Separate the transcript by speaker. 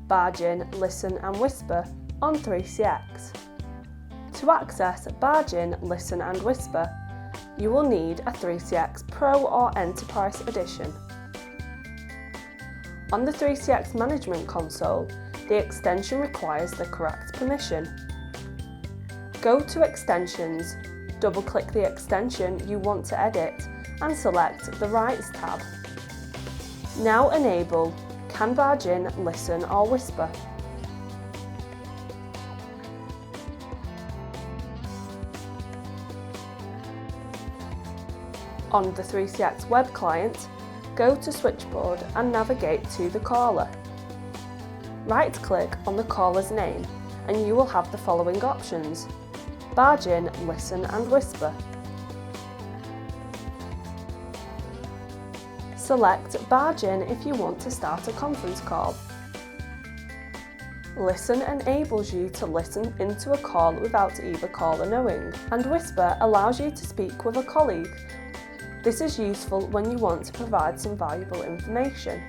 Speaker 1: Barging, Listen and Whisper on 3CX. To access Barging, Listen and Whisper, you will need a 3CX Pro or Enterprise edition. On the 3CX Management Console, the extension requires the correct permission. Go to Extensions, double-click the extension you want to edit and select the Rights tab. Now enable Can Barging, Listen or Whisper. On the 3CX web client, go to Switchboard and navigate to the caller. Right-click on the caller's name and you will have the following options: Barging, Listen and Whisper. Select Barging if you want to start a conference call. Listen enables you to listen into a call without either caller knowing, and Whisper allows you to speak with a colleague. This is useful when you want to provide some valuable information.